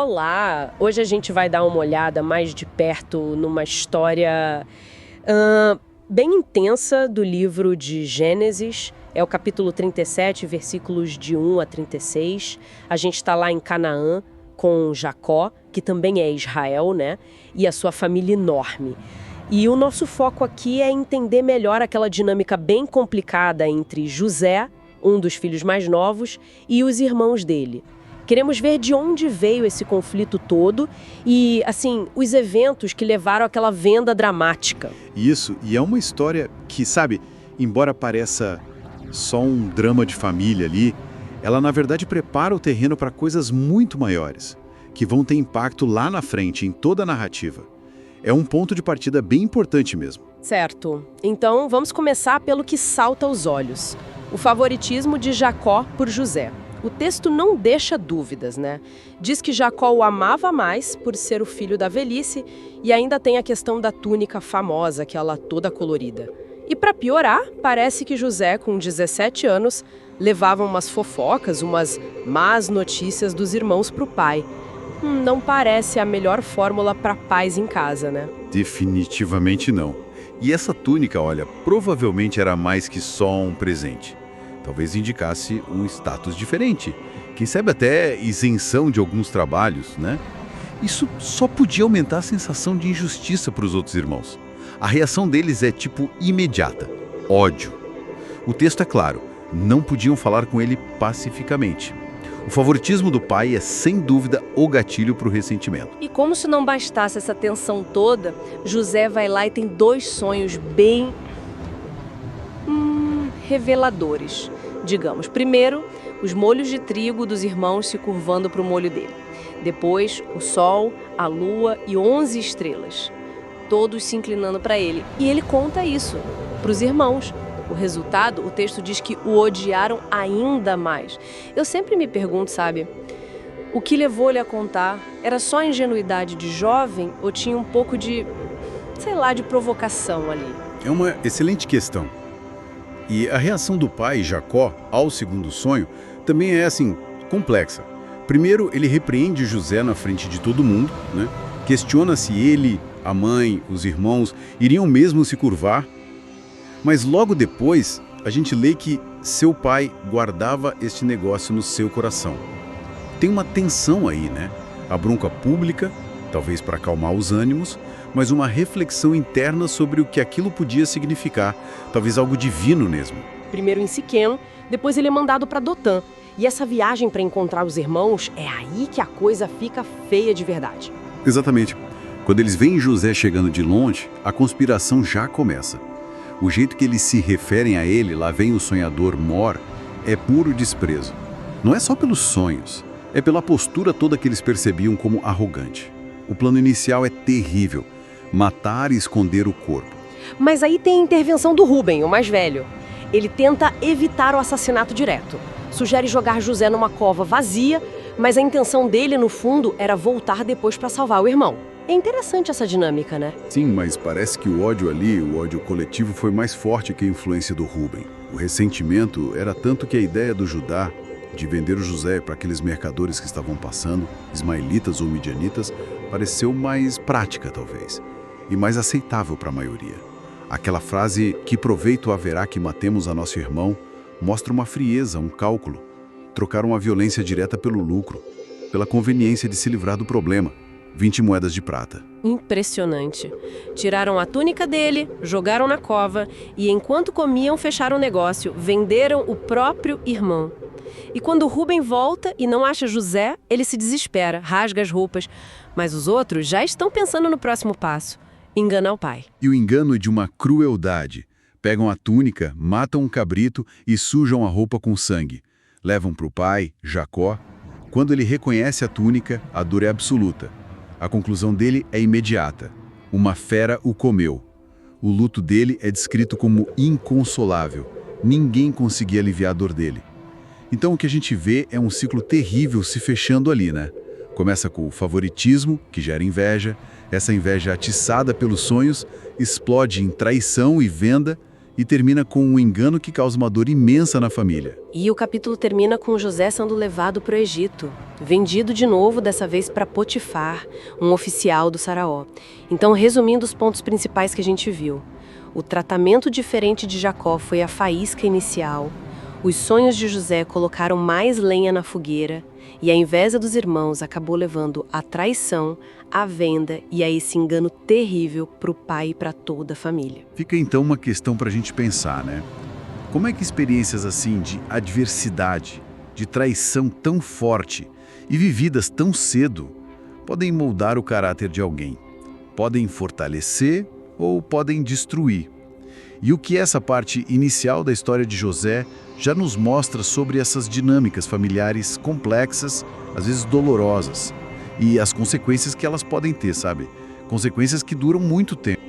Olá! Hoje a gente vai dar uma olhada mais de perto numa história bem intensa do livro de Gênesis. É o capítulo 37, versículos de 1 a 36. A gente está lá em Canaã com Jacó, que também é Israel, né? E a sua família enorme. E o nosso foco aqui é entender melhor aquela dinâmica bem complicada entre José, um dos filhos mais novos, e os irmãos dele. Queremos ver de onde veio esse conflito todo e, assim, os eventos que levaram àquela venda dramática. Isso, e é uma história que, sabe, embora pareça só um drama de família ali, ela na verdade prepara o terreno para coisas muito maiores, que vão ter impacto lá na frente, em toda a narrativa. É um ponto de partida bem importante mesmo. Certo. Então, vamos começar pelo que salta aos olhos. O favoritismo de Jacó por José. O texto não deixa dúvidas, né? Diz que Jacó o amava mais por ser o filho da velhice e ainda tem a questão da túnica famosa, aquela toda colorida. E para piorar, parece que José, com 17 anos, levava umas fofocas, umas más notícias dos irmãos para o pai. Não parece a melhor fórmula para paz em casa, né? Definitivamente não. E essa túnica, olha, provavelmente era mais que só um presente. Talvez indicasse um status diferente. Quem sabe até isenção de alguns trabalhos, né? Isso só podia aumentar a sensação de injustiça para os outros irmãos. A reação deles é tipo imediata: ódio. O texto é claro, não podiam falar com ele pacificamente. O favoritismo do pai é sem dúvida o gatilho para o ressentimento. E como se não bastasse essa tensão toda, José vai lá e tem dois sonhos bem reveladores. Digamos, primeiro, os molhos de trigo dos irmãos se curvando para o molho dele. Depois, o sol, a lua e 11 estrelas, todos se inclinando para ele. E ele conta isso para os irmãos. O resultado, o texto diz que o odiaram ainda mais. Eu sempre me pergunto, sabe, o que levou ele a contar? Era só ingenuidade de jovem ou tinha um pouco de, sei lá, de provocação ali? É uma excelente questão. E a reação do pai, Jacó, ao segundo sonho, também é, assim, complexa. Primeiro, ele repreende José na frente de todo mundo, né? Questiona se ele, a mãe, os irmãos, iriam mesmo se curvar. Mas logo depois, a gente lê que seu pai guardava este negócio no seu coração. Tem uma tensão aí, né? A bronca pública, talvez para acalmar os ânimos, mas uma reflexão interna sobre o que aquilo podia significar, talvez algo divino mesmo. Primeiro em Siquém, depois ele é mandado para Dotã. E essa viagem para encontrar os irmãos, é aí que a coisa fica feia de verdade. Exatamente. Quando eles veem José chegando de longe, a conspiração já começa. O jeito que eles se referem a ele, lá vem o sonhador Mor, é puro desprezo. Não é só pelos sonhos, é pela postura toda que eles percebiam como arrogante. O plano inicial é terrível: matar e esconder o corpo. Mas aí tem a intervenção do Rubem, o mais velho. Ele tenta evitar o assassinato direto. Sugere jogar José numa cova vazia, mas a intenção dele, no fundo, era voltar depois para salvar o irmão. É interessante essa dinâmica, né? Sim, mas parece que o ódio ali, o ódio coletivo, foi mais forte que a influência do Rubem. O ressentimento era tanto que a ideia do Judá de vender o José para aqueles mercadores que estavam passando, ismaelitas ou midianitas, pareceu mais prática, talvez, e mais aceitável para a maioria. Aquela frase, que proveito haverá que matemos a nosso irmão, mostra uma frieza, um cálculo. Trocaram a violência direta pelo lucro, pela conveniência de se livrar do problema. 20 moedas de prata. Impressionante. Tiraram a túnica dele, jogaram na cova e, enquanto comiam, fecharam o negócio, venderam o próprio irmão. E quando Rubem volta e não acha José, ele se desespera, rasga as roupas. Mas os outros já estão pensando no próximo passo: enganar o pai. E o engano é de uma crueldade. Pegam a túnica, matam um cabrito e sujam a roupa com sangue. Levam para o pai, Jacó. Quando ele reconhece a túnica, a dor é absoluta. A conclusão dele é imediata: uma fera o comeu. O luto dele é descrito como inconsolável. Ninguém conseguia aliviar a dor dele. Então o que a gente vê é um ciclo terrível se fechando ali, né? Começa com o favoritismo, que gera inveja. Essa inveja atiçada pelos sonhos explode em traição e venda, e termina com um engano que causa uma dor imensa na família. E o capítulo termina com José sendo levado para o Egito, vendido de novo, dessa vez para Potifar, um oficial do faraó. Então, resumindo os pontos principais que a gente viu. O tratamento diferente de Jacó foi a faísca inicial. Os sonhos de José colocaram mais lenha na fogueira e a inveja dos irmãos acabou levando à traição, à venda e a esse engano terrível para o pai e para toda a família. Fica então uma questão para a gente pensar, né? Como é que experiências assim de adversidade, de traição tão forte e vividas tão cedo podem moldar o caráter de alguém? Podem fortalecer ou podem destruir? E o que essa parte inicial da história de José já nos mostra sobre essas dinâmicas familiares complexas, às vezes dolorosas, e as consequências que elas podem ter, sabe? Consequências que duram muito tempo.